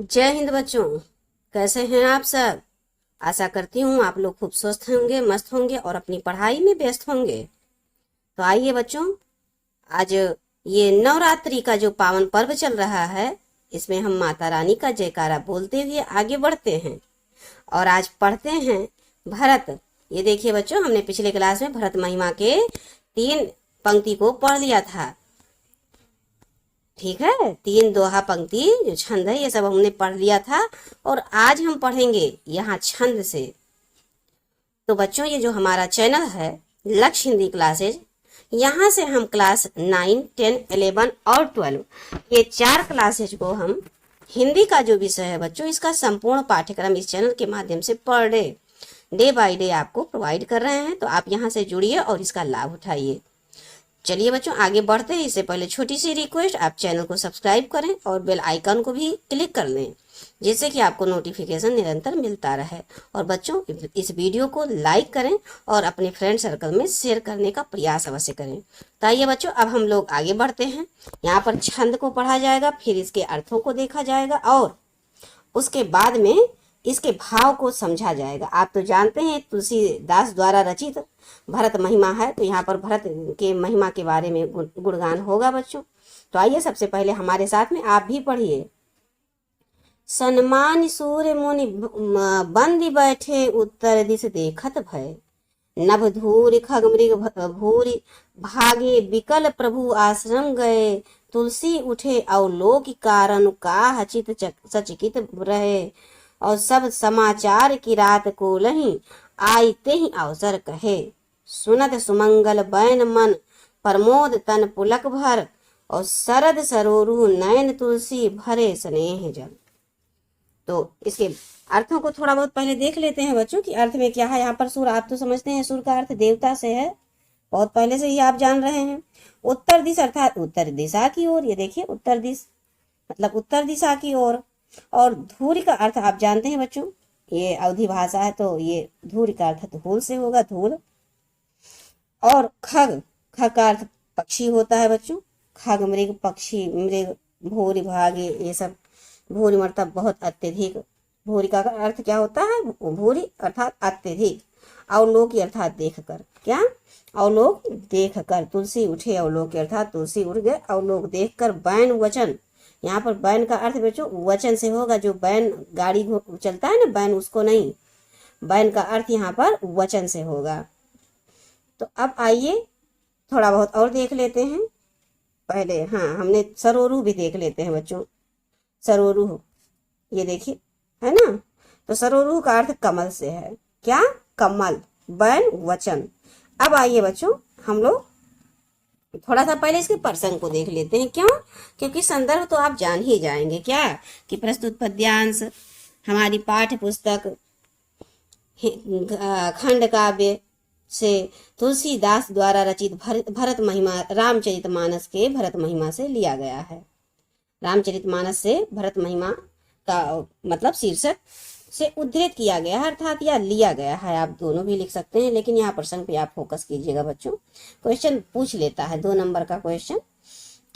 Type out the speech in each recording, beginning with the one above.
जय हिंद बच्चों। कैसे हैं आप सब। आशा करती हूँ आप लोग खूब स्वस्थ होंगे, मस्त होंगे और अपनी पढ़ाई में व्यस्त होंगे। तो आइए बच्चों, आज ये नवरात्रि का जो पावन पर्व चल रहा है, इसमें हम माता रानी का जयकारा बोलते हुए आगे बढ़ते हैं और आज पढ़ते हैं भरत। ये देखिए बच्चों, हमने पिछले क्लास में भरत महिमा के 3 पंक्ति को पढ़ लिया था। ठीक है, 3 दोहा पंक्ति जो छंद है ये सब हमने पढ़ लिया था और आज हम पढ़ेंगे यहाँ छंद से। तो बच्चों, ये जो हमारा चैनल है लक्ष्य हिंदी क्लासेज, यहाँ से हम क्लास 9, 10, 11 और 12 ये 4 क्लासेज को हम हिंदी का जो विषय है बच्चों, इसका संपूर्ण पाठ्यक्रम इस चैनल के माध्यम से पर डे बाय डे आपको प्रोवाइड कर रहे हैं। तो आप यहाँ से जुड़िए और इसका लाभ उठाइए। चलिए बच्चों, आगे बढ़ते हैं। इससे पहले छोटी सी रिक्वेस्ट, आप चैनल को सब्सक्राइब करें और बेल आइकन को भी क्लिक कर लें, जिससे कि आपको नोटिफिकेशन निरंतर मिलता रहे। और बच्चों, इस वीडियो को लाइक करें और अपने फ्रेंड सर्कल में शेयर करने का प्रयास अवश्य करें। तो आइए बच्चों, अब हम लोग आगे बढ़ते हैं। यहाँ पर छंद को पढ़ा जाएगा, फिर इसके अर्थों को देखा जाएगा और उसके बाद में इसके भाव को समझा जाएगा। आप तो जानते हैं तुलसीदास द्वारा रचित भरत महिमा है, तो यहाँ पर भरत के महिमा के बारे में गुणगान होगा बच्चों। तो आइए, सबसे पहले हमारे साथ में आप भी पढ़िए। सन्मान सूर्य मुनि बंदी बैठे, उत्तर दिश देखत भय। नभ धूरि खग मृग भूरि, भागे विकल प्रभु आश्रम गए। तुलसी उठे अवलोक कारण, काह चित सचकित रहे। और सब समाचार की रात को लही, आयते ही अवसर कहे। सुनत सुमंगल बैन मन, प्रमोद तन पुलक भर। और शरद सरोरु नयन, तुलसी भरे स्नेह जल। तो इसके अर्थों को थोड़ा बहुत पहले देख लेते हैं बच्चों कि अर्थ में क्या है। यहाँ पर सुर, आप तो समझते हैं सुर का अर्थ देवता से है, बहुत पहले से ही आप जान रहे हैं। उत्तर दिश अर्थात उत्तर दिशा की ओर। ये देखिए, उत्तर दिश मतलब उत्तर दिशा की ओर। और धूरी का अर्थ आप जानते हैं बच्चों, ये अवधी भाषा है तो ये धूरी का अर्थ धूल से होगा, धूल। और खग, खग का अर्थ पक्षी होता है बच्चों। खग मृग, पक्षी, मृग, भूरि, भागे, ये सब। भूरि मतलब बहुत अत्यधिक। भूरि का अर्थ क्या होता है? भूरि अर्थात अत्यधिक। अवलोक अर्थात देख कर। क्या? अवलोक देख कर। तुलसी उठे अवलोक अर्थात तुलसी उठ गए अवलोक देख कर। बैन वचन, यहाँ पर बैन का अर्थ बच्चों वचन से होगा। जो बैन गाड़ी चलता है ना, बैन, उसको नहीं। बैन का अर्थ यहाँ पर वचन से होगा। तो अब आइए थोड़ा बहुत और देख लेते हैं। पहले हमने सरोरु भी देख लेते हैं बच्चों। सरोरु, ये देखिए, है ना। तो सरोरु का अर्थ कमल से है। क्या? कमल। बैन वचन। अब आइए बच्चों, हम लोग थोड़ा सा पहले इसके प्रसंग को देख लेते हैं। क्यों? क्योंकि संदर्भ तो आप जान ही जाएंगे। क्या? कि प्रस्तुत पद्यांश हमारी पाठ्य पुस्तक खंड काव्य से तुलसीदास द्वारा रचित भरत महिमा, रामचरितमानस के भरत महिमा से लिया गया है। रामचरितमानस से भरत महिमा का मतलब शीर्षक से उद्धृत किया गया है, अर्थात या लिया गया है। आप दोनों भी लिख सकते हैं, लेकिन यहाँ प्रसंग पे आप फोकस कीजिएगा बच्चों। क्वेश्चन पूछ लेता है 2 नंबर का क्वेश्चन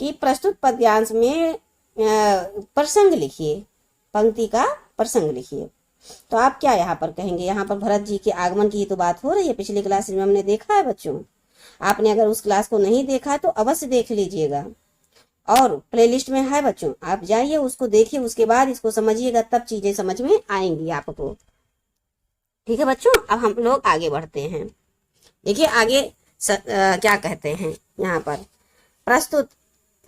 कि प्रस्तुत पद्यांश में प्रसंग लिखिए, पंक्ति का प्रसंग लिखिए। तो आप क्या यहाँ पर कहेंगे? यहाँ पर भरत जी के आगमन की तो बात हो रही है, पिछली क्लास में हमने देखा है बच्चों। आपने अगर उस क्लास को नहीं देखा है तो अवश्य देख लीजिएगा, और प्लेलिस्ट में है बच्चों, आप जाइए उसको देखिए, उसके बाद इसको समझिएगा, तब चीजें समझ में आएंगी आपको। ठीक है बच्चों, अब हम लोग आगे बढ़ते हैं। देखिए आगे क्या कहते हैं यहाँ पर। प्रस्तुत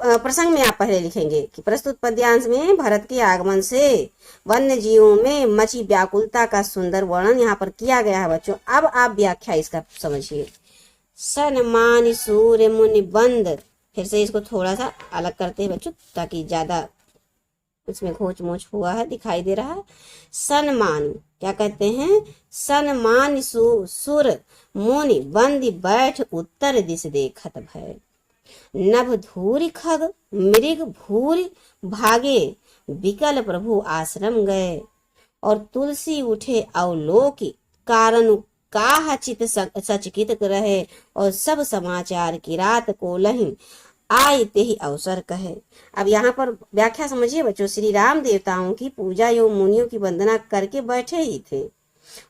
प्रसंग में आप पहले लिखेंगे कि प्रस्तुत पद्यांश में भरत के आगमन से वन्य जीवों में मची व्याकुलता का सुंदर वर्णन यहाँ पर किया गया है बच्चों। अब आप व्याख्या इसका समझिए। सन्मान सूर्य मुनि बंद, फिर से इसको थोड़ा सा अलग करते हैं बच्चों, ताकि ज्यादा इसमें खोच मोच हुआ है, दिखाई दे रहा है। सन्मान क्या कहते हैं? सन्मान सुर मुनि बंदी बैठ, उत्तर दिश देखत भय। नभ धूरि खग मृग भूरि, भागे विकल प्रभु आश्रम गए। और तुलसी उठे अवलोक कारण, काह चित सचकित रहे। और सब समाचार की रात को लही, आयते ही अवसर कहे। अब यहाँ पर व्याख्या समझिए बच्चों, श्री राम देवताओं की पूजा एवं मुनियों की वंदना करके बैठे ही थे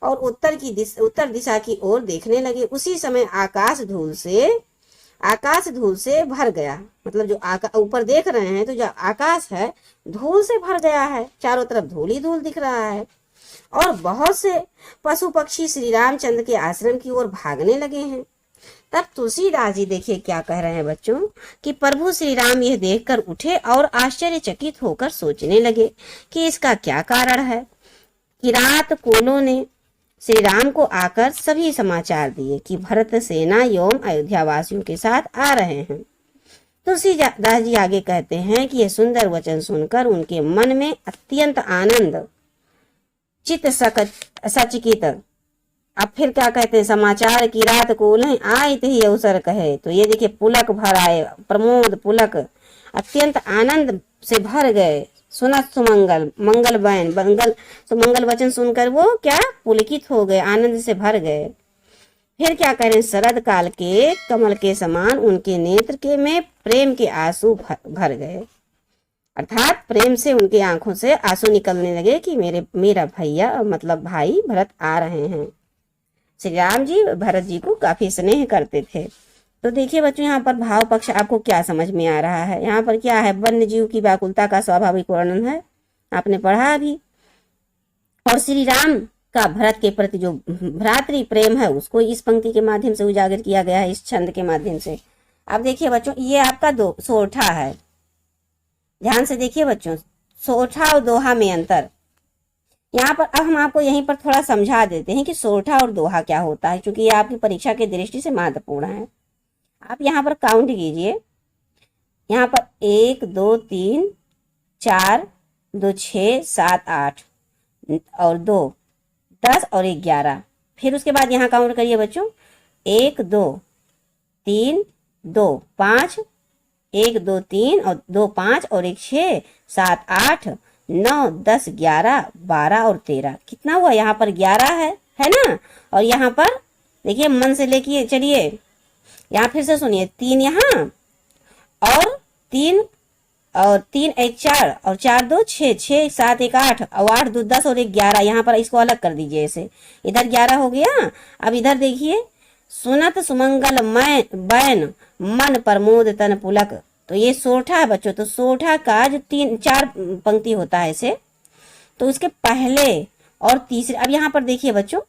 और उत्तर दिशा की ओर देखने लगे। उसी समय आकाश धूल से भर गया। मतलब जो ऊपर देख रहे हैं तो जो आकाश है धूल से भर गया है, चारों तरफ धूल ही धूल दिख रहा है और बहुत से पशु पक्षी श्री रामचंद्र के आश्रम की ओर भागने लगे हैं। तब तुलसीदास जी देखिए क्या कह रहे हैं बच्चों कि प्रभु श्री राम यह देखकर उठे और आश्चर्यचकित होकर सोचने लगे कि इसका क्या कारण है। किरात कोलों ने श्री राम को आकर सभी समाचार दिए कि भरत सेना एवं अयोध्या वासियों के साथ आ रहे हैं। तुलसीदास जी आगे कहते हैं कि यह सुंदर वचन सुनकर उनके मन में अत्यंत आनंद चित्त सचकित। अब फिर क्या कहते हैं, समाचार की रात को नहीं आए ही अवसर कहे। तो ये देखिए पुलक भर आए, प्रमोद पुलक अत्यंत आनंद से भर गए। सुनत सुमंगल मंगल वचन सुनकर वो क्या पुलकित हो गए, आनंद से भर गए। फिर क्या करें, शरद काल के कमल के समान उनके नेत्र के में प्रेम के आंसू भर गए। अर्थात प्रेम से उनकी आंखों से आंसू निकलने लगे कि मेरा भैया मतलब भाई भरत आ रहे हैं। श्री राम जी भरत जी को काफी स्नेह करते थे। तो देखिए बच्चों यहाँ पर भाव पक्ष आपको क्या समझ में आ रहा है। यहाँ पर क्या है, वन्य जीव की व्याकुलता का स्वाभाविक वर्णन है, आपने पढ़ा अभी। और श्री राम का भरत के प्रति जो भ्रातृ प्रेम है उसको इस पंक्ति के माध्यम से उजागर किया गया है, इस छंद के माध्यम से। अब देखिए बच्चों ये आपका सोरठा है, ध्यान से देखिए बच्चों, सोरठा और दोहा में अंतर। यहाँ पर अब हम आपको यहीं पर थोड़ा समझा देते हैं कि सोरठा और दोहा क्या होता है, क्योंकि ये आपकी परीक्षा की दृष्टि से महत्वपूर्ण है। आप यहाँ पर काउंट कीजिए, यहाँ पर 1 2 3 4 2 6 7 8 और 2 10 और 1 11। फिर उसके बाद यहाँ काउंट करिए बच्चों, 1 2 3 2 5 1 2 3 और 2 5 और 1 6 7 8 9 10 11 12 और 13। कितना हुआ, यहाँ पर 11 है ना। और यहाँ पर देखिए मन से लेके चलिए, यहाँ फिर से सुनिए, 3 यहाँ और 3 1 4 और 4 2 6 6 7 1 8 और 8 2 10 और 1 11। यहाँ पर इसको अलग कर दीजिए, ऐसे इधर 11 हो गया। अब इधर देखिए, सुनत सुमंगल बैन मन प्रमोद तन पुलक। तो ये सोरठा है बच्चों। तो सोरठा का जो 4 पंक्ति होता है इसे, तो उसके पहले और तीसरे, अब यहाँ पर देखिए बच्चों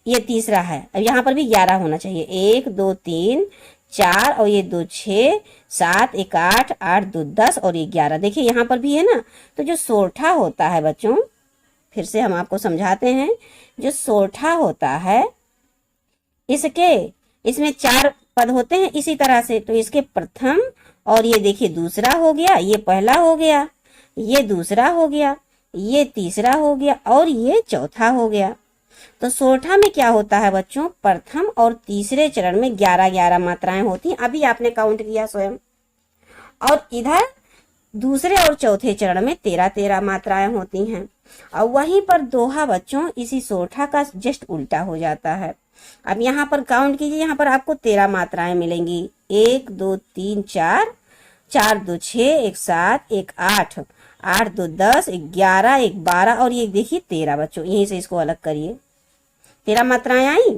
ये तीसरा है, अब यहाँ पर भी 11 होना चाहिए। 1 2 3 4 और ये 2 6 7 1 8 8 2 10 और ये 11। देखिए यहाँ पर भी है ना। तो जो सोरठा होता है बच्चों, फिर से हम आपको समझाते हैं, जो सोरठा होता है इसमें 4 पद होते हैं इसी तरह से। तो इसके प्रथम और ये देखिए दूसरा हो गया, ये पहला हो गया, ये दूसरा हो गया, ये तीसरा हो गया और ये चौथा हो गया। तो सोरठा में क्या होता है बच्चों, प्रथम और तीसरे चरण में 11-11 मात्राएं होती हैं, अभी आपने काउंट किया स्वयं। और इधर दूसरे और चौथे चरण में 13-13 मात्राएं होती हैं। और वहीं पर दोहा बच्चों इसी सोरठा का जस्ट उल्टा हो जाता है। अब यहाँ पर काउंट कीजिए, यहाँ पर आपको 13 मात्राएं मिलेंगी। 1 2 3 4 4 2 6 1 7 1 8 8 2 10 1 11 1 12 और ये देखिए 13 बच्चों। यहीं से इसको अलग करिए, 13 मात्राएं आई।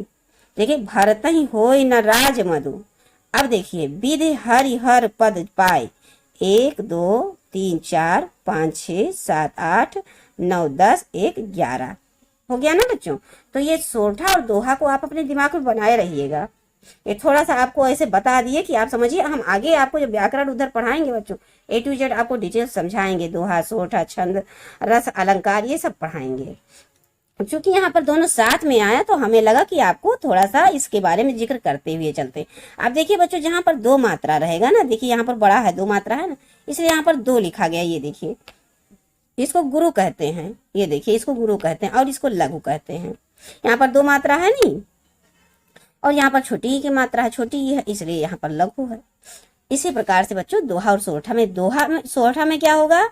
देखिए भरत ही होय न राज मधु। अब देखिए विधि हरि हर पद पाए। 1 2 3 4 5 6 7 8 9 10 1 11 हो गया ना बच्चों। तो ये सोरठा और दोहा को आप अपने दिमाग में बनाए रहिएगा। ये थोड़ा सा आपको ऐसे बता दिए कि आप समझिए। हम आगे आपको जब व्याकरण उधर पढ़ाएंगे बच्चों, A to Z आपको डिटेल समझाएंगे, दोहा सोरठा छंद रस अलंकार ये सब पढ़ाएंगे। चूंकि यहाँ पर दोनों साथ में आया तो हमें लगा कि आपको थोड़ा सा इसके बारे में जिक्र करते हुए चलते। आप देखिए बच्चों, जहाँ पर 2 मात्रा रहेगा ना, देखिए यहाँ पर बड़ा है 2 मात्रा है ना, इसलिए यहाँ पर 2 लिखा गया। ये देखिए इसको गुरु कहते हैं, ये देखिए इसको गुरु कहते हैं और इसको लघु कहते हैं। यहाँ पर 2 मात्रा है नहीं, और यहाँ पर छोटी ही की मात्रा है, छोटी ही है, इसलिए यहाँ पर लघु है। इसी प्रकार से बच्चों दोहा और सोरठा में, सोरठा में क्या होगा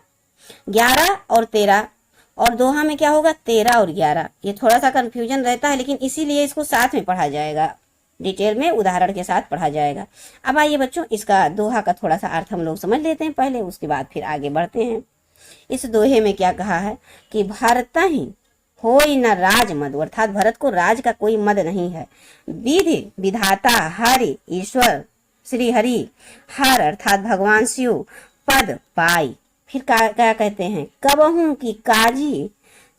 11 और 13, और दोहा में क्या होगा 13 और 11। ये थोड़ा सा कंफ्यूजन रहता है, लेकिन इसीलिए इसको साथ में पढ़ा जाएगा, डिटेल में उदाहरण के साथ पढ़ा जाएगा। अब आइए बच्चों, इसका दोहा का थोड़ा सा अर्थ हम लोग समझ लेते हैं पहले, उसके बाद फिर आगे बढ़ते हैं। इस दोहे में क्या कहा है कि भारत ही होई न राज मद, अर्थात भरत को राज का कोई मद नहीं है। विधि विधाता हरि, ईश्वर श्री हरि, हर अर्थात भगवान शिव, पद पाई। फिर क्या कहते हैं, कबहू की काजी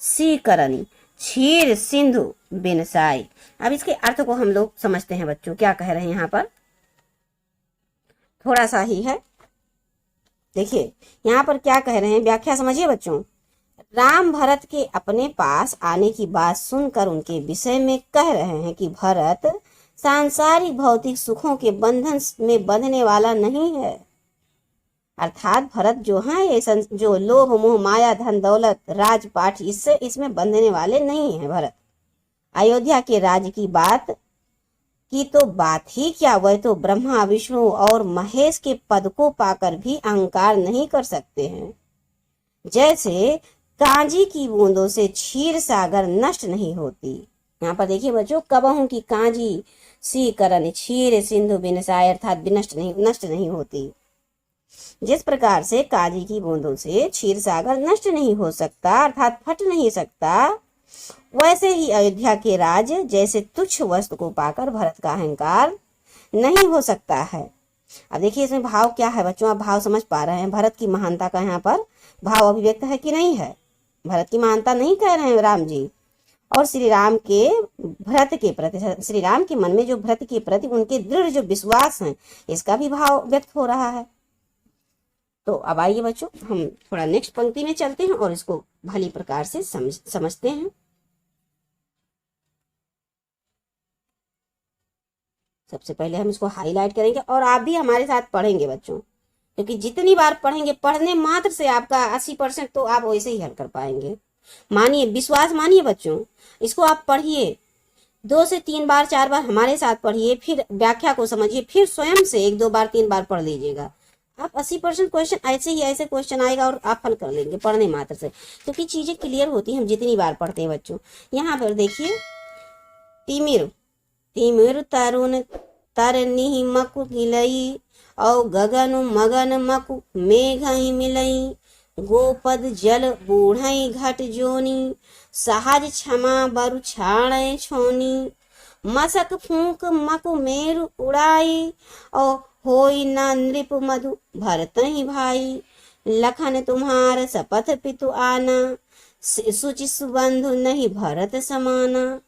सी करनी, क्षीर सिंधु बिनसाई। अब इसके अर्थ को हम लोग समझते हैं बच्चों, क्या कह रहे हैं यहाँ पर, थोड़ा सा ही है। देखिए यहाँ पर क्या कह रहे हैं, व्याख्या समझिए बच्चों। राम भरत के अपने पास आने की बात सुनकर उनके विषय में कह रहे हैं कि भरत सांसारिक भौतिक सुखों के बंधन में बंधने वाला नहीं है। अर्थात भरत जो है ये जो लोभ मोह माया धन दौलत राजपाट इसमें बंधने वाले नहीं है। भरत अयोध्या के राज की बात की तो बात ही क्या, वह तो ब्रह्मा विष्णु और महेश के पद को पाकर भी अहंकार नहीं कर सकते हैं। जैसे कांजी की बूंदों से क्षीर सागर नष्ट नहीं होती। यहाँ पर देखिए बच्चों, कबहू की कांजी सी करन क्षीर सिंधु बिनसाय, अर्थात नष्ट नहीं होती। जिस प्रकार से कांजी की बूंदों से क्षीर सागर नष्ट नहीं हो सकता, अर्थात फट नहीं सकता, वैसे ही अयोध्या के राज जैसे तुच्छ वस्तु को पाकर भरत का अहंकार नहीं हो सकता है। अब देखिए इसमें भाव क्या है बच्चों, आप भाव समझ पा रहे हैं। भरत की महानता का यहाँ पर भाव अभिव्यक्त है कि नहीं है। भरत की महानता नहीं कह रहे हैं राम जी, और श्री राम के भरत के प्रति, श्री राम के मन में जो भरत के प्रति उनके दृढ़ जो विश्वास है, इसका भी भाव व्यक्त हो रहा है। तो अब आइए बच्चों, हम थोड़ा नेक्स्ट पंक्ति में चलते हैं और इसको भली प्रकार से समझते हैं। सबसे पहले हम इसको हाईलाइट करेंगे और आप भी हमारे साथ पढ़ेंगे बच्चों, क्योंकि जितनी बार पढ़ेंगे, पढ़ने मात्र से आपका 80% तो आप वैसे ही हल कर पाएंगे। मानिए, विश्वास मानिए बच्चों, इसको आप पढ़िए 2 से 3 बार 4 बार हमारे साथ पढ़िए, फिर व्याख्या को समझिए, फिर स्वयं से 1 2 बार 3 बार पढ़ लीजिएगा। आप 80% क्वेश्चन ऐसे क्वेश्चन आएगा और आप हल कर लेंगे पढ़ने मात्र से, क्योंकि चीजें क्लियर होती हैं हम जितनी बार पढ़ते हैं बच्चों। यहाँ पर देखिए, तिमिर तिमिर तरुण तरनी मकु गिलई, और गगन मगन मकु मेघ ही मिलई, गोपद जल बूढ़ई घट जोनी, सहज क्षमा बरु छाड़ छोनी, मसक फूक मकु मेरु उड़ाई, और होई न नृप मधु भरत ही भाई, लखन तुम्हार सपथ पितु आना, सुचि सुबंधु नहीं भरत समाना,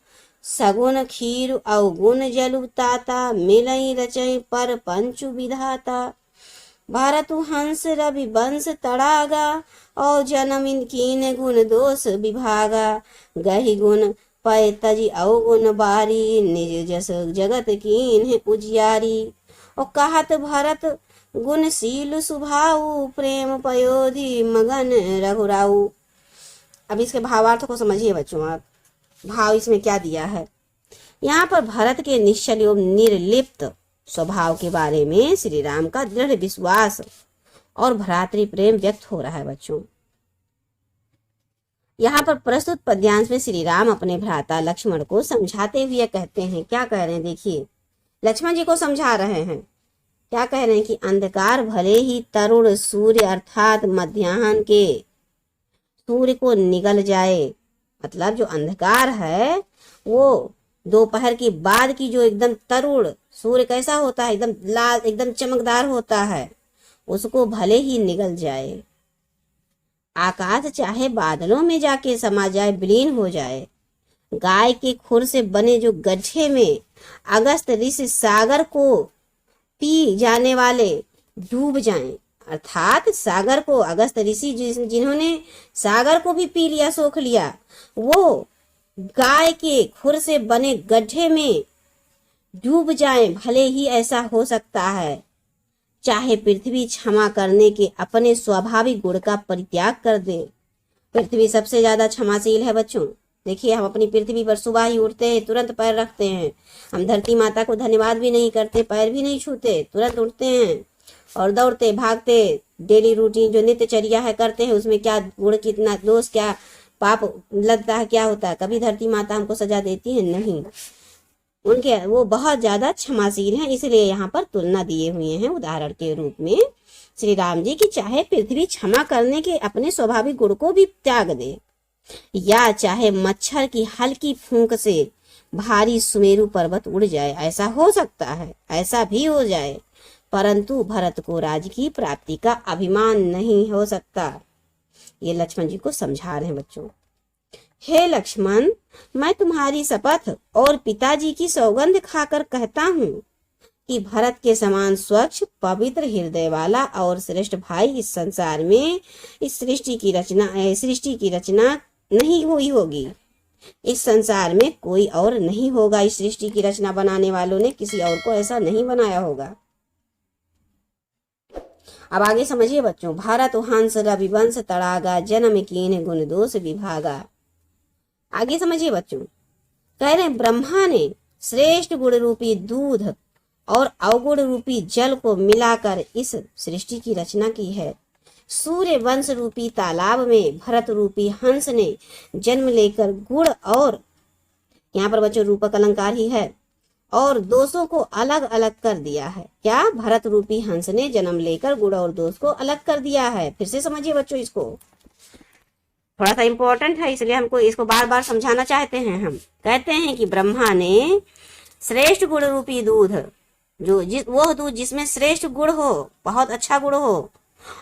सगुन खीर अवगुण जलु ताता, मिलई रचई पर पंचु विधाता, भारतु हंस रवि वंश तड़ागा, और जन्म कीन गुण दोष विभागा, गहि गुण पय तजी अवगुण बारी, निज जस जगत कीन उजियारी, और कहत भरत गुणशील सुभाऊ, प्रेम पयोधि मगन रघुराऊ। अब इसके भावार्थ को समझिए बच्चों आप, भाव इसमें क्या दिया है। यहाँ पर भरत के निश्चल एवं निर्लिप्त स्वभाव के बारे में श्री राम का दृढ़ विश्वास और भ्रातृ प्रेम व्यक्त हो रहा है बच्चों। यहाँ पर प्रस्तुत पद्यांश में श्री राम अपने भ्राता लक्ष्मण को समझाते हुए कहते हैं, क्या कह रहे हैं देखिए, लक्ष्मण जी को समझा रहे हैं, क्या कह रहे हैं कि अंधकार भले ही तरुण सूर्य अर्थात मध्याह्न के सूर्य को निगल जाए, मतलब जो अंधकार है वो दोपहर के बाद की जो एकदम तरुण सूर्य कैसा होता है, एकदम लाल एकदम चमकदार होता है, उसको भले ही निगल जाए, आकाश चाहे बादलों में जाके समा जाए, विलीन हो जाए, गाय के खुर से बने जो गड्ढे में अगस्त ऋषि सागर को पी जाने वाले डूब जाएं, अर्थात सागर को अगस्त ऋषि जिन्होंने सागर को भी पी लिया, सोख लिया, वो गाय के खुर से बने गड्ढे में डूब जाएं, भले ही ऐसा हो सकता है। चाहे पृथ्वी क्षमा करने के अपने स्वाभाविक गुण का परित्याग कर दे। पृथ्वी सबसे ज्यादा क्षमाशील है बच्चों। देखिए, हम अपनी पृथ्वी पर सुबह ही उठते हैं, तुरंत पैर रखते हैं, हम धरती माता को धन्यवाद भी नहीं करते, पैर भी नहीं छूते, तुरंत उठते हैं और दौड़ते भागते डेली रूटीन जो नित्यचर्या है करते हैं, उसमें क्या गुण कितना दोष क्या पाप लगता है, क्या होता है, कभी धरती माता हमको सजा देती है नहीं। उनके वो बहुत ज्यादा क्षमाशील हैं, इसलिए यहाँ पर तुलना दिए हुए हैं उदाहरण के रूप में श्री राम जी की। चाहे पृथ्वी क्षमा करने के अपने स्वाभाविक गुण को भी त्याग दे, या चाहे मच्छर की हल्की फूंक से भारी सुमेरु पर्वत उड़ जाए, ऐसा हो सकता है, ऐसा भी हो जाए, परंतु भरत को राज्य की प्राप्ति का अभिमान नहीं हो सकता। ये लक्ष्मण जी को समझा रहे हैं बच्चों। हे लक्ष्मण, मैं तुम्हारी शपथ और पिताजी की सौगंध खाकर कहता हूँ कि भरत के समान स्वच्छ पवित्र हृदय वाला और श्रेष्ठ भाई इस संसार में, इस सृष्टि की रचना नहीं हुई होगी। इस संसार में कोई और नहीं होगा। इस सृष्टि की रचना बनाने वालों ने किसी और को ऐसा नहीं बनाया होगा। अब आगे समझिए बच्चों। भारत हंस रविवंश तड़ागा, जन्म कीन गुण दोष विभागा। आगे समझिए बच्चों। कह रहे हैं ब्रह्मा ने श्रेष्ठ गुण रूपी दूध और अवगुण रूपी जल को मिलाकर इस सृष्टि की रचना की है। सूर्य वंश रूपी तालाब में भरत रूपी हंस ने जन्म लेकर गुण और, यहाँ पर बच्चों रूपक अलंकार ही है, और दोषों को अलग अलग कर दिया है। क्या? भरत रूपी हंस ने जन्म लेकर गुण और दोष को अलग कर दिया है। फिर से समझिए बच्चों, इसको थोड़ा सा इंपॉर्टेंट है, इसलिए हमको इसको बार बार समझाना चाहते हैं। हम कहते हैं कि ब्रह्मा ने श्रेष्ठ गुण रूपी दूध, वो दूध जिसमें श्रेष्ठ गुण हो, बहुत अच्छा गुण हो,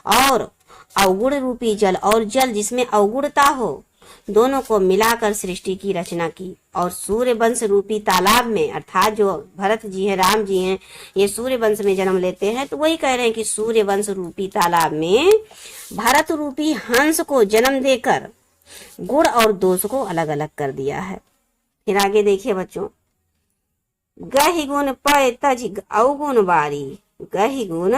और अवगुण रूपी जल, और जल जिसमें अवगुणता हो, दोनों को मिलाकर सृष्टि की रचना की। और सूर्य वंश रूपी तालाब में, अर्थात जो भरत जी हैं, राम जी हैं, ये सूर्य वंश में जन्म लेते हैं, तो वही कह रहे हैं कि सूर्य वंश रूपी तालाब में भरत रूपी हंस को जन्म देकर गुण और दोष को अलग अलग कर दिया है। फिर आगे देखिए बच्चों। गहि गुण पय तज अवगुण बारी, गहि गुण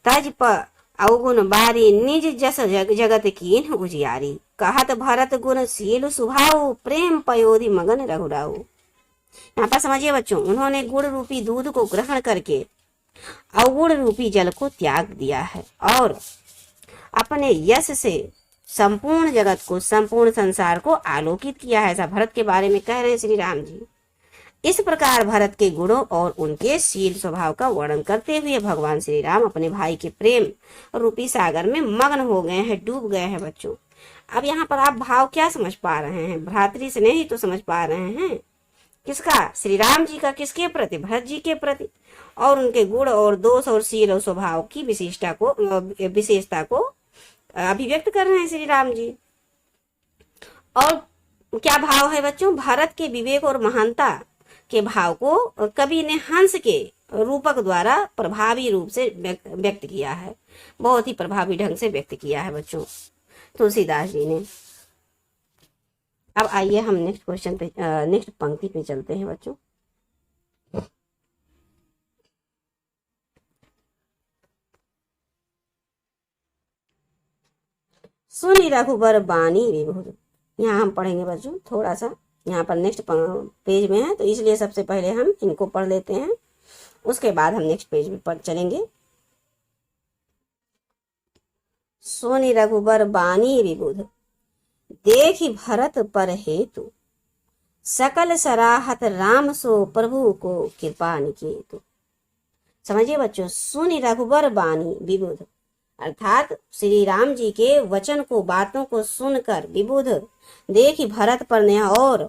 तज प अवगुण बारी, निज जस जगत कीन उजियारी। कहत भरत गुण शील स्वभाव, प्रेम पयोधि मगन रघुराऊ। यहाँ पर समझिए बच्चों, उन्होंने गुण रूपी दूध को ग्रहण करके अवगुण रूपी जल को त्याग दिया है और अपने यश से संपूर्ण जगत को, संपूर्ण संसार को आलोकित किया है। ऐसा भरत के बारे में कह रहे हैं श्री राम जी। इस प्रकार भरत के गुणों और उनके शील स्वभाव का वर्णन करते हुए भगवान श्री राम अपने भाई के प्रेम रूपी सागर में मग्न हो गए हैं, डूब गए हैं बच्चों। अब यहाँ पर आप भाव क्या समझ पा रहे हैं? भ्रातृ स्नेह ही तो समझ पा रहे हैं। किसका? श्री राम जी का। किसके प्रति? भरत जी के प्रति। और उनके गुण और दोष और शील और स्वभाव की विशेषता को अभिव्यक्त कर रहे हैं श्री राम जी। और क्या भाव है बच्चों? भारत के विवेक और महानता के भाव को कवि ने हंस के रूपक द्वारा प्रभावी रूप से व्यक्त किया है, बहुत ही प्रभावी ढंग से व्यक्त किया है बच्चों तुलसीदास जी ने। अब आइए हम नेक्स्ट क्वेश्चन पे, नेक्स्ट पंक्ति पे चलते हैं बच्चों। सुनि रघुबर बानी विभुर। यहाँ हम पढ़ेंगे बच्चों थोड़ा सा, यहाँ पर नेक्स्ट पेज में है, तो इसलिए सबसे पहले हम इनको पढ़ लेते हैं, उसके बाद हम नेक्स्ट पेज पर चलेंगे। सोनि रघुबर बानी विबुध, देखि भरत पर हेतु, सकल सराहत राम सो प्रभु को कृपा निकेतु। समझिए बच्चों, सुनि रघुबर बानी विबुध, अर्थात श्री राम जी के वचन को, बातों को सुनकर विबुध, देखी भरत पर नेह और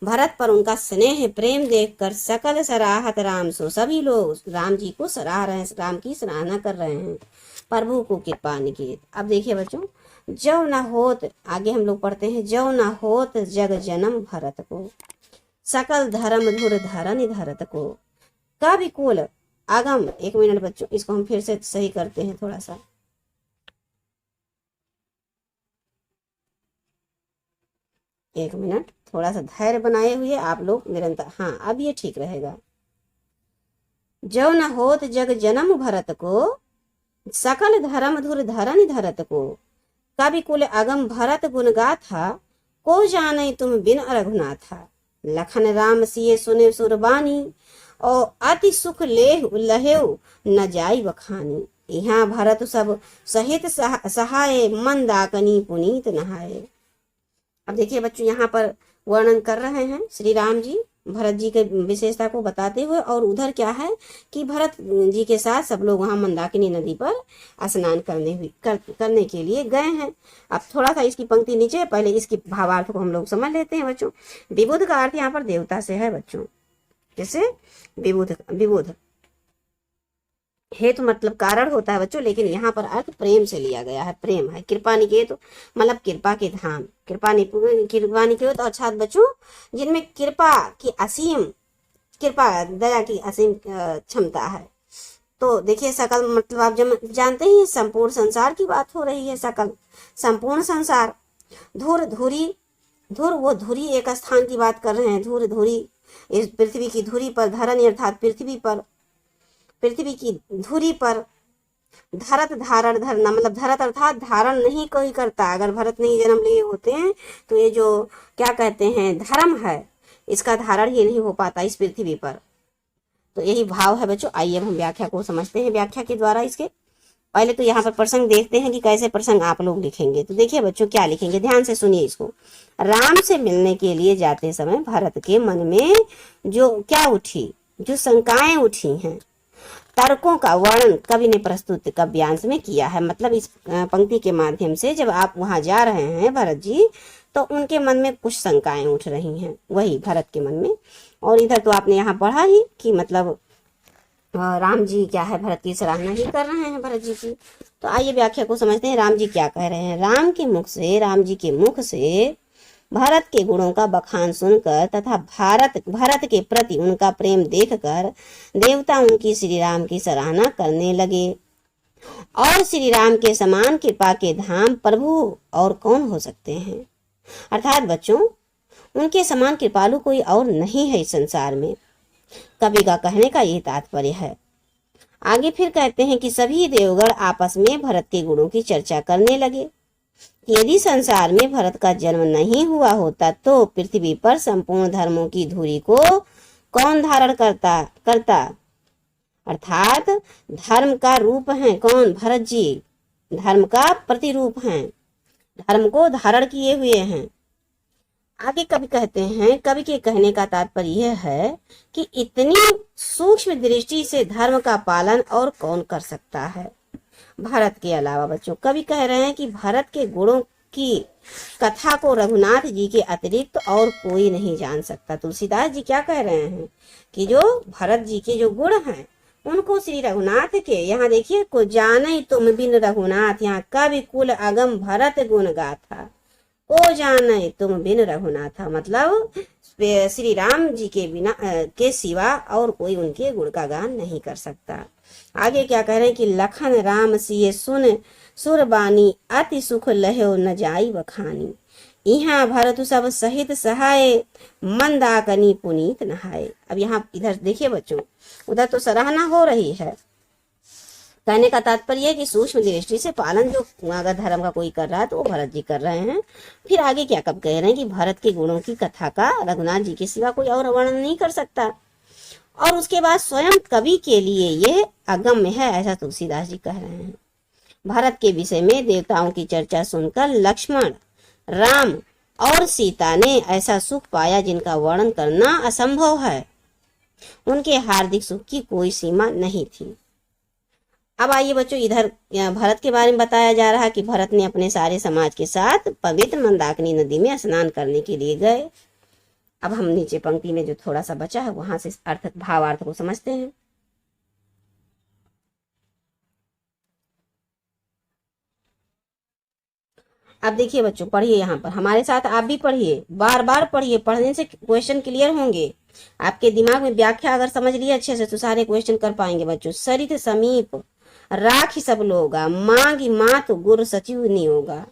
भरत पर उनका स्नेह प्रेम देखकर सकल सराहत राम सो, सभी लोग राम जी को सराह रहे हैं, राम की सराहना कर रहे हैं, प्रभु को कृपा निकेत। अब देखिए बच्चों, जव न होत, आगे हम लोग पढ़ते हैं, जव न होत जग जन्म भरत को, सकल धर्म धुर धरन धरत को, कवि कुल आगम। एक मिनट बच्चों, इसको हम फिर से सही करते हैं थोड़ा सा। एक मिनट, थोड़ा सा धैर्य बनाए हुए आप लोग निरंतर। हाँ, अब ये ठीक रहेगा। जो न होत जग जन्म भरत को, सकल धर्म धुर धरन धरत को, कवि कुल अगम भरत गुण गाथा, को जाने तुम बिन रघुनाथा। लखन राम सिए सुने सुरबानी, और अति सुख लहेउ न जाई बखानी। यहाँ भरत सब सहित सहाय, मंदाकनी पुनीत नहाए। अब देखिए बच्चों, यहाँ पर वर्णन कर रहे हैं श्री राम जी भरत जी के विशेषता को बताते हुए, और उधर क्या है कि भरत जी के साथ सब लोग वहां मंदाकिनी नदी पर स्नान करने के लिए गए हैं। अब थोड़ा सा इसकी पंक्ति नीचे है, पहले इसकी भावार्थ को हम लोग समझ लेते हैं बच्चों। विबुध का अर्थ यहाँ पर देवता से है बच्चों, जैसे विबुध हेतु मतलब कारण होता है बच्चों, लेकिन यहाँ पर अर्थ प्रेम से लिया गया है, प्रेम है। कृपा निकेत मतलब कृपा के धाम, कृपा निकेत अर्थात बच्चों जिनमें कृपा की असीम, कृपा दया की असीम क्षमता है। तो देखिए सकल मतलब आप जानते ही संपूर्ण संसार की बात हो रही है, सकल संपूर्ण संसार। धुर धुरी, धुर वो धुरी एक स्थान की बात कर रहे हैं, धुर धुरी इस पृथ्वी की धुरी पर, धरणी अर्थात पृथ्वी पर, पृथ्वी की धुरी पर। धरत धारण धरना मतलब धरत अर्थात धारण नहीं कोई करता। अगर भरत नहीं जन्म लिए होते हैं तो ये जो क्या कहते हैं धर्म है, इसका धारण ही नहीं हो पाता इस पृथ्वी पर। तो यही भाव है बच्चों। आइए हम व्याख्या को समझते हैं, व्याख्या के द्वारा इसके। पहले तो यहाँ पर प्रसंग देखते हैं कि कैसे प्रसंग आप लोग लिखेंगे। तो देखिए बच्चों क्या लिखेंगे, ध्यान से सुनिए इसको। राम से मिलने के लिए जाते समय भरत के मन में जो क्या उठी, जो शंकाएं उठी हैं, तर्कों का वर्णन कवि ने प्रस्तुत काव्यांश में किया है। मतलब इस पंक्ति के माध्यम से जब आप वहां जा रहे हैं भरत जी, तो उनके मन में कुछ शंकाएं उठ रही हैं, वही भरत के मन में। और इधर तो आपने यहाँ पढ़ा ही कि मतलब राम जी क्या है, भरत की सराहना ही कर रहे हैं भरत जी की। तो आइए व्याख्या को समझते हैं, राम जी क्या कह रहे हैं। राम के मुख से, राम जी के मुख से भरत के गुणों का बखान सुनकर तथा भरत के प्रति उनका प्रेम देखकर देवता उनकी श्री राम की सराहना करने लगे। और श्री राम के समान कृपा के धाम प्रभु और कौन हो सकते हैं। अर्थात बच्चों उनके समान कृपालु कोई और नहीं है इस संसार में। कवि का कहने का यही तात्पर्य है। आगे फिर कहते हैं कि सभी देवगण आपस में भरत के गुणों की चर्चा करने लगे। यदि संसार में भरत का जन्म नहीं हुआ होता तो पृथ्वी पर संपूर्ण धर्मों की धुरी को कौन धारण करता। अर्थात धर्म का रूप है कौन, भरत जी धर्म का प्रतिरूप हैं, धर्म को धारण किए हुए हैं। आगे कवि कहते हैं, कवि के कहने का तात्पर्य यह है कि इतनी सूक्ष्म दृष्टि से धर्म का पालन और कौन कर सकता है भरत के अलावा। बच्चों कवि कह रहे हैं कि भरत के गुणों की कथा को रघुनाथ जी के अतिरिक्त और कोई नहीं जान सकता। तुलसीदास जी क्या कह रहे हैं कि जो भरत जी के जो गुण हैं उनको श्री रघुनाथ के, यहाँ देखिए, को जाने तुम बिन रघुनाथ, यहाँ कवि कुल अगम भरत गुण गाथा, को जाने तुम बिन रघुनाथ, मतलब श्री राम जी के बिना के सिवा और कोई उनके गुण का गान नहीं कर सकता। आगे क्या कह रहे हैं कि लखन राम सिए सुन सुरबानी अति सुख लहो न जाई बखानी, यहाँ भरत सब सहित सहाय मंदाकनी पुनीत नहाए। अब यहाँ इधर देखिए बच्चों, उधर तो सराहना हो रही है, कहने का तात्पर्य है कि सूक्ष्म दृष्टि से पालन जो अगर धर्म का कोई कर रहा है तो वो भरत जी कर रहे हैं। फिर आगे क्या कब कह रहे हैं कि भरत के गुणों की कथा का रघुनाथ जी के सिवा कोई और वर्णन नहीं कर सकता। और उसके बाद स्वयं कवि के लिए ये अगम्य है, ऐसा तुलसीदास जी कह रहे हैं। भरत के विषय में देवताओं की चर्चा सुनकर लक्ष्मण, राम और सीता ने ऐसा सुख पाया जिनका वर्णन करना असंभव है। उनके हार्दिक सुख की कोई सीमा नहीं थी। अब आइए बच्चों, इधर भरत के बारे में बताया जा रहा है कि भरत ने अपने सारे समाज के साथ पवित्र मंदाकिनी नदी में स्नान करने के लिए गए। अब हम नीचे पंक्ति में जो थोड़ा सा बचा है वहां से अर्थ भावार्थ को समझते हैं। अब देखिए बच्चों, पढ़िए, यहाँ पर हमारे साथ आप भी पढ़िए, बार बार पढ़िए, पढ़ने से क्वेश्चन क्लियर होंगे। आपके दिमाग में व्याख्या अगर समझ लिए अच्छे से तो सारे क्वेश्चन कर पाएंगे बच्चों। सरित समीप राखी सब लोगा, मांगी मात गुर सचिव नियोगा,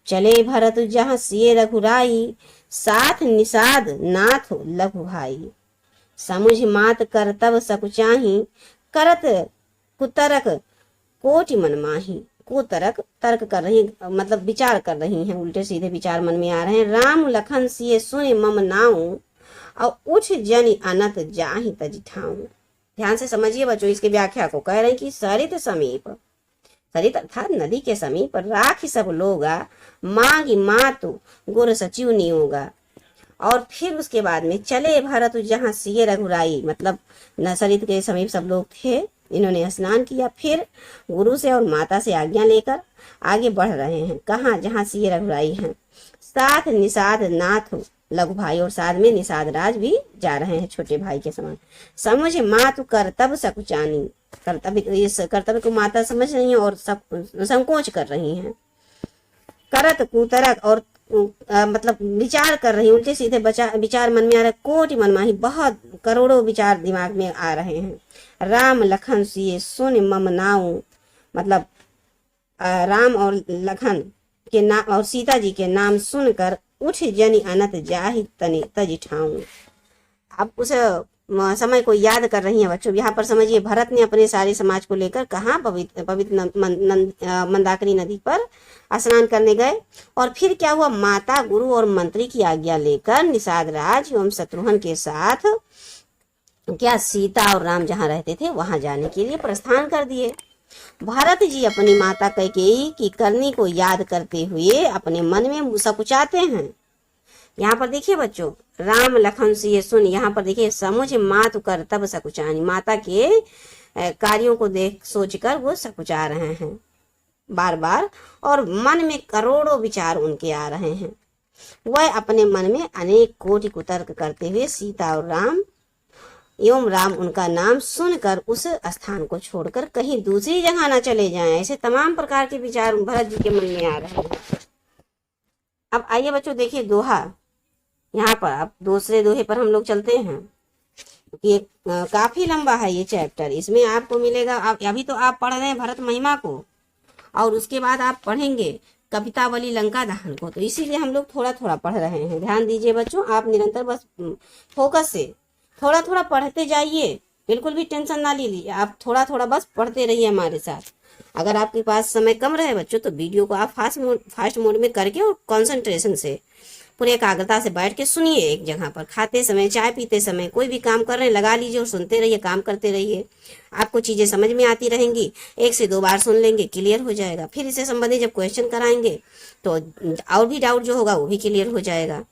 चले भरत जहाँ सिए रघुराई, साथ निषाद नाथ लघु भाई, समुझ मात करतब सकुचाही, करत कुतरक कोटि मन माही। कुतरक तर्क कर रही, मतलब विचार कर रही हैं, उल्टे सीधे विचार मन में आ रहे हैं। राम लखन सिए सुने मम नाऊ, और उठ जन अनत जाहि तज ठाऊं। ध्यान से समझिए बच्चों इसके व्याख्या को। कह रहे हैं कि सरित समीप, सरित अर्थात नदी के समीप, राखी सब लोगा, मांगी मातु गुर सचिव नियोगा, और फिर उसके बाद में चले भरत जहाँ सिए रघुराई, मतलब नसरित के समीप सब लोग थे, इन्होंने स्नान किया। फिर गुरु से और माता से आज्ञा लेकर आगे बढ़ रहे हैं। कहाँ? जहाँ सिए रघुराई हैं। साथ निषाद नाथ लघु भाई, और साथ में निषाद राज भी जा रहे हैं, छोटे भाई के समान। समझ मातु कर्तव्य सकुचानी, कर्तव्य, इस कर्तव्य को माता समझ रही है और सब संकोच कर रही हैं। करत कुतरक, और मतलब विचार कर रही, उल्टे सीधे विचार मन में आ रहे, कोटि मनमाही, बहुत करोड़ों विचार दिमाग में आ रहे हैं। राम लखन सिए सुन मम नाऊ, मतलब राम और लखन के नाम और सीता जी के नाम सुनकर उठ जनि अनत जाहि तनि तज ठाऊं। अब उस समय को याद कर रही हैं बच्चों। यहाँ पर समझिए, भरत ने अपने सारे समाज को लेकर कहाँ? पवित्र मंदाकिनी नदी पर स्नान करने गए। और फिर क्या हुआ? माता, गुरु और मंत्री की आज्ञा लेकर निषाद राज एवं शत्रुघ्न के साथ क्या सीता और राम जहाँ रहते थे वहां जाने के लिए प्रस्थान कर दिए। भरत जी अपनी माता कैकेयी की करनी को याद करते हुए अपने मन में मुस्कुराते हैं। यहाँ पर देखिए बच्चों, राम लखन सिए सुन, यहाँ पर देखिए समुझ मातु कर्तव्य सकुचानी, माता के कार्यों को देख सोचकर वो सकुचा रहे हैं बार बार, और मन में करोड़ों विचार उनके आ रहे हैं। वह अपने मन में अनेक कोटि कुतर्क करते हुए सीता और राम एवं राम उनका नाम सुनकर उस स्थान को छोड़कर कहीं दूसरी जगह न चले जाएं, ऐसे तमाम प्रकार के विचार भरत जी के मन में आ रहे हैं। अब आइए बच्चों देखिए दोहा, यहाँ पर अब दूसरे दोहे पर हम लोग चलते हैं। ये काफी लंबा है ये चैप्टर, इसमें आपको मिलेगा, आप अभी तो आप पढ़ रहे हैं भरत महिमा को, और उसके बाद आप पढ़ेंगे कवितावली लंका दहन को, तो इसीलिए हम लोग थोड़ा थोड़ा पढ़ रहे हैं। ध्यान दीजिए बच्चों, आप निरंतर बस फोकस से थोड़ा थोड़ा पढ़ते जाइए, बिल्कुल भी टेंशन ना लीजिए, आप थोड़ा थोड़ा बस पढ़ते रहिए हमारे साथ। अगर आपके पास समय कम रहे बच्चों, तो वीडियो को आप फास्ट मोड में करके और कंसंट्रेशन से, पूरी एकाग्रता से बैठ के सुनिए एक जगह पर, खाते समय, चाय पीते समय, कोई भी काम कर रहे हैं लगा लीजिए और सुनते रहिए, काम करते रहिए, आपको चीजें समझ में आती रहेंगी। 1 से 2 बार सुन लेंगे, क्लियर हो जाएगा। फिर इससे संबंधित जब क्वेश्चन कराएंगे तो और भी डाउट जो होगा वो भी क्लियर हो जाएगा।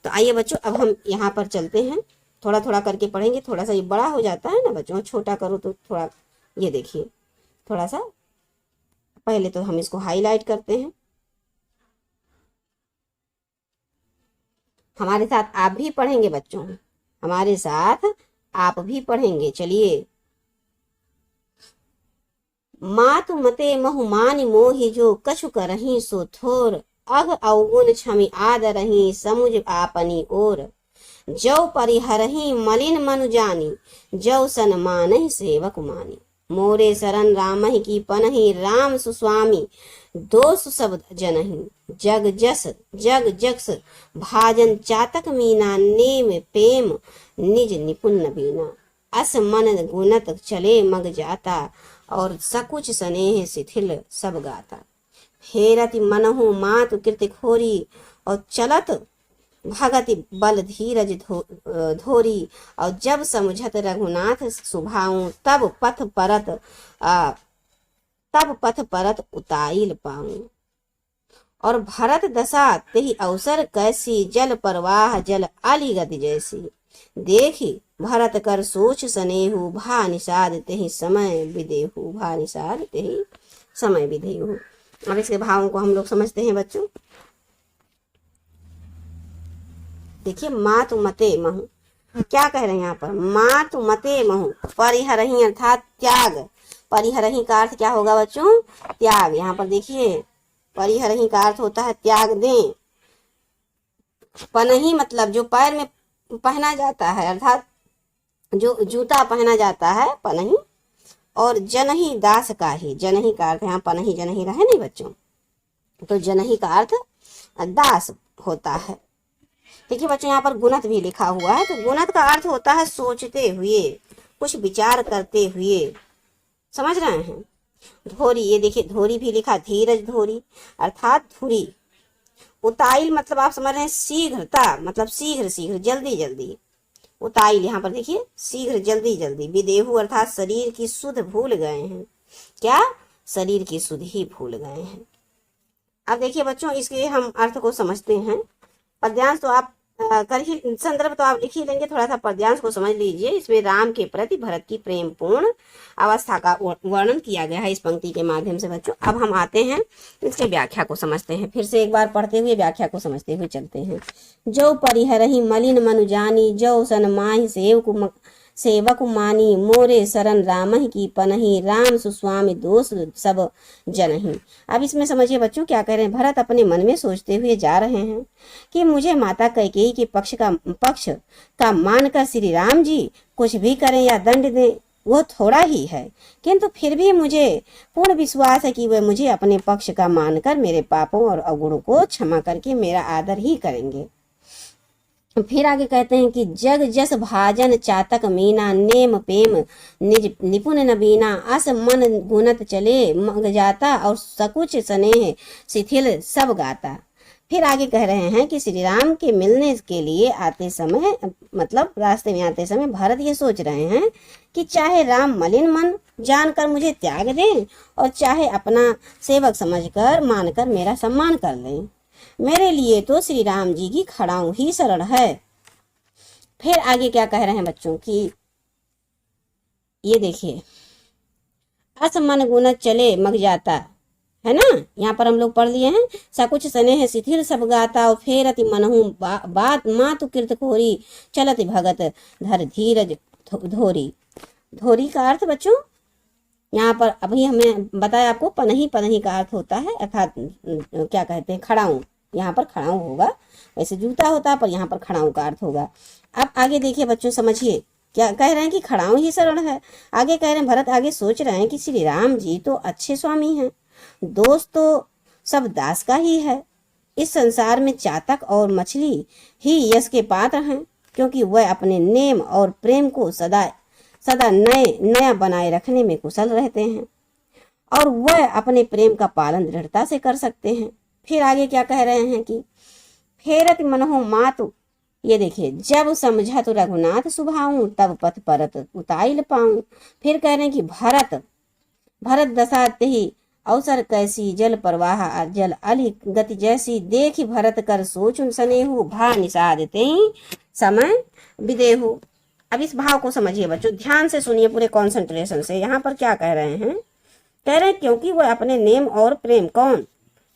तो आइए बच्चों, अब हम यहाँ पर चलते हैं, थोड़ा थोड़ा करके पढ़ेंगे। थोड़ा सा ये बड़ा हो जाता है ना बच्चों, छोटा करो तो थोड़ा, ये देखिए थोड़ा सा, पहले तो हम इसको हाईलाइट करते हैं। हमारे साथ आप भी पढ़ेंगे बच्चों, हमारे साथ आप भी पढ़ेंगे। चलिए, मातु मते बहुमानि मोहि जो कछु करही सो थोर, अघ अवगुण क्षमि आदरही समुझ आपनी ओर। जौ परिहरही मलिन मनु जानी, जौ सन मानहि सेवक मानी। मोरे शरण रामहि की पनहि, राम सुस्वामी दोष सब जनहि। जग जस भाजन चातक मीना, नेम प्रेम निज निपुण बीना। अस मन गुणत चले मग जाता, और सकुच स्नेह शिथिल सब गाता। फेरति मनहु मातु कृति खोरी, और चलत भगति बल धीरज धोरी। और जब समझत रघुनाथ सुभाऊं, तब पथ परत उताइल पाऊं। और भरत दशा तेहि अवसर कैसी, जल प्रवाह जल आली गति जैसी। देखी भरत कर सोच सनेहु, भा निषाद तेहि समय विदेहु। भा निषाद तेहि समय विदेहु। अब इसके भावों को हम लोग समझते हैं बच्चों। देखिए, मातु मते महु, क्या कह रहे हैं यहाँ पर? मातु मते महु, परिहरही अर्थात त्याग। परिहरही का अर्थ क्या होगा बच्चों? त्याग। यहाँ पर देखिए, परिहरही का अर्थ होता है त्याग दें। पनही मतलब जो पैर में पहना जाता है, अर्थात जो जूता पहना जाता है, पनही। और जनही दास का ही, जनही का अर्थ यहाँ पनही जनही रहे नहीं बच्चों, तो जनही का अर्थ दास होता है। देखिए बच्चों, यहाँ पर गुणत भी लिखा हुआ है, तो गुणत का अर्थ होता है सोचते हुए, कुछ विचार करते हुए, समझ रहे हैं। धोरी, ये देखिए धोरी भी लिखा, धीरज धोरी अर्थात धुरी। उताइल मतलब आप समझ रहे हैं शीघ्रता, मतलब शीघ्र शीघ्र, जल्दी जल्दी। उताइल यहाँ पर देखिए शीघ्र, जल्दी जल्दी। विदेहु अर्थात शरीर की सुध भूल गए हैं। क्या? शरीर की सुध ही भूल गए हैं। अब देखिए बच्चों, इसके हम अर्थ को समझते हैं। पद्यांश तो आप कर ही संदर्भ तो आप लिख ही लेंगे, थोड़ा सा पद्यांश को समझ लीजिए। इसमें राम के प्रति भरत की प्रेम पूर्ण अवस्था का वर्णन किया गया है इस पंक्ति के माध्यम से बच्चों। अब हम आते हैं इसके व्याख्या को समझते हैं, फिर से एक बार पढ़ते हुए व्याख्या को समझते हुए चलते हैं। जो परिहरहि मलिन मनु जानी, जो सन माहि सेवक मानी, मोरे शरण रामहि की पनहि, राम सुस्वामी दोष सब जनहि। अब इसमें समझिए बच्चों क्या कह रहे हैं। भरत अपने मन में सोचते हुए जा रहे हैं कि मुझे माता कैकेयी के पक्ष का मानकर श्री राम जी कुछ भी करें या दंड दें वो थोड़ा ही है, किंतु फिर भी मुझे पूर्ण विश्वास है कि वे मुझे अपने पक्ष का मानकर मेरे पापों और अवगुणों को क्षमा करके मेरा आदर ही करेंगे। फिर आगे कहते हैं कि जग जस भाजन चातक मीना, नेम पेम निज निपुण नबीना, अस मन गुणत चले मग जाता, और सकुच स्नेह शिथिल सब गाता। फिर आगे कह रहे हैं कि श्री राम के मिलने के लिए आते समय, मतलब रास्ते में आते समय भरत ये सोच रहे हैं कि चाहे राम मलिन मन जानकर मुझे त्याग दें और चाहे अपना सेवक समझकर मानकर मेरा सम्मान कर लें, मेरे लिए तो श्री राम जी की खड़ाऊ ही शरण है। फिर आगे क्या कह रहे हैं बच्चों की ये देखिए, अस मन गुण चले मग जाता, है ना, यहाँ पर हम लोग पढ़ लिए हैं। सकुच स्नेह शिथिल सब गाता, और फेरति मनहु बात मातु कृत खोरी, चलत भगत धर धीरज धोरी। धोरी का अर्थ बच्चों यहाँ पर अभी हमने बताया आपको, पनही पनही का अर्थ होता है, अर्थात क्या कहते हैं खड़ाऊ। यहाँ पर खड़ाऊ होगा, वैसे जूता होता है पर यहाँ पर खड़ाऊ का अर्थ होगा। अब आगे देखिए बच्चों, समझिए क्या कह रहे हैं कि खड़ाऊ ही शरण है। आगे कह रहे हैं, भरत आगे सोच रहे हैं कि श्री राम जी तो अच्छे स्वामी हैं, दोस्त तो सब दास का ही है। इस संसार में चातक और मछली ही यश के पात्र हैं, क्योंकि वह अपने नेम और प्रेम को सदा सदा नया बनाए रखने में कुशल रहते हैं, और वह अपने प्रेम का पालन दृढ़ता से कर सकते हैं। फिर आगे क्या कह रहे हैं कि फेरत मनहो मातु, ये देखिए, जब समझा तो रघुनाथ सुभाऊं, तब पथ परत उताइल पाऊं। फिर कह रहे हैं कि भरत दशा ही अवसर कैसी, जल प्रवाह जल अली गति जैसी, देख भरत कर सोचुन सनेहु, भा निषाद तेहि समय विदेहु। अब इस भाव को समझिए बच्चों, ध्यान से सुनिए पूरे कंसंट्रेशन से। यहाँ पर क्या कह रहे हैं, कह रहे हैं क्योंकि वह अपने नेम और प्रेम, कौन,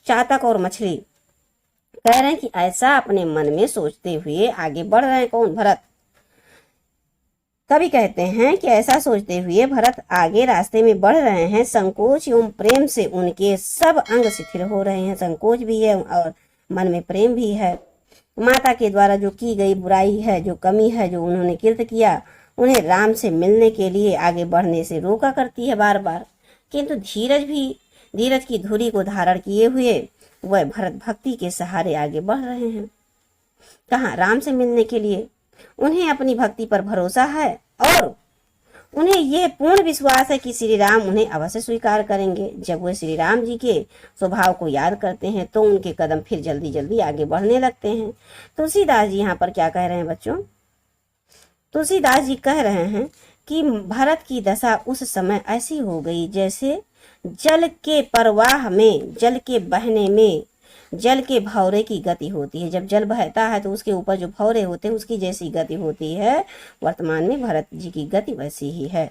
चातक और मछली, कह रहे हैं कि ऐसा अपने मन में सोचते हुए आगे बढ़ रहे हैं, कौन, भरत। कभी कहते हैं कि ऐसा सोचते हुए भरत आगे रास्ते में बढ़ रहे हैं, संकोच एवं प्रेम से उनके सब अंग शिथिल हो रहे हैं। संकोच भी है और मन में प्रेम भी है। माता के द्वारा जो की गई बुराई है, जो कमी है, जो उन्होंने कृत किया, उन्हें राम से मिलने के लिए आगे बढ़ने से रोका करती है बार बार। किंतु धीरज की धुरी को धारण किए हुए वह भरत भक्ति के सहारे आगे बढ़ रहे हैं। कहाँ, राम से मिलने के लिए। उन्हें अपनी भक्ति पर भरोसा है और उन्हें यह पूर्ण विश्वास है कि श्री राम उन्हें अवश्य स्वीकार करेंगे। जब वे श्री राम जी के स्वभाव को याद करते हैं तो उनके कदम फिर जल्दी जल्दी आगे बढ़ने लगते हैं। तुलसीदास जी यहाँ पर क्या कह रहे हैं बच्चों, तुलसीदास जी कह रहे हैं कि भरत की दशा उस समय ऐसी हो गई जैसे जल के प्रवाह में, जल के बहने में जल के भौरे की गति होती है। जब जल बहता है तो उसके ऊपर जो भौरे होते हैं उसकी जैसी गति होती है, वर्तमान में भरत जी की गति वैसी ही है।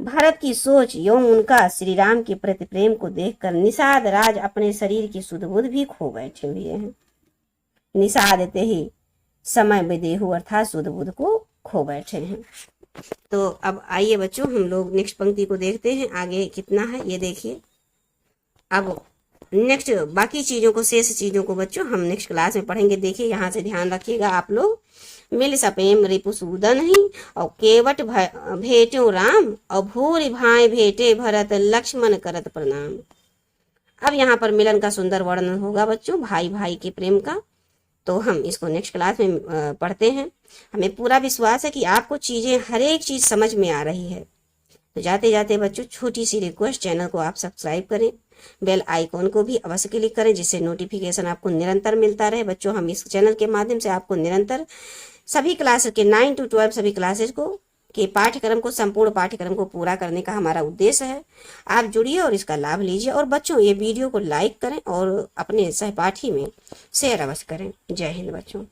भारत की सोच एवं उनका श्री राम के प्रति प्रेम को देखकर निषाद राज अपने शरीर की सुध बुध भी खो बैठे हुए हैं। निषादते ही समय विदेहु, अर्थात सुध बुध को खो बैठे हैं। तो अब आइए बच्चों हम लोग नेक्स्ट पंक्ति को देखते हैं, आगे कितना है ये देखिए। अब नेक्स्ट बाकी चीजों को, शेष चीजों को बच्चों हम नेक्स्ट क्लास में पढ़ेंगे। देखिए यहाँ से ध्यान रखिएगा आप लोग। मिल सपेम रिपुसूदन ही और केवट भेटो राम, और भूरि भाई भेटे भरत, लक्ष्मण करत प्रणाम। अब यहाँ पर मिलन का सुंदर वर्णन होगा बच्चों, भाई भाई के प्रेम का। तो हम इसको नेक्स्ट क्लास में पढ़ते हैं। हमें पूरा विश्वास है कि आपको चीजें, हर एक चीज समझ में आ रही है। तो जाते जाते बच्चों छोटी सी रिक्वेस्ट, चैनल को आप सब्सक्राइब करें, बेल आइकॉन को भी अवश्य क्लिक करें जिससे नोटिफिकेशन आपको निरंतर मिलता रहे। बच्चों हम इस चैनल के माध्यम से आपको निरंतर सभी क्लासेस के 9 to 12 सभी क्लासेस को कि पाठ्यक्रम को, संपूर्ण पाठ्यक्रम को पूरा करने का हमारा उद्देश्य है। आप जुड़िए और इसका लाभ लीजिए। और बच्चों, ये वीडियो को लाइक करें और अपने सहपाठी में शेयर अवश्य करें। जय हिंद बच्चों।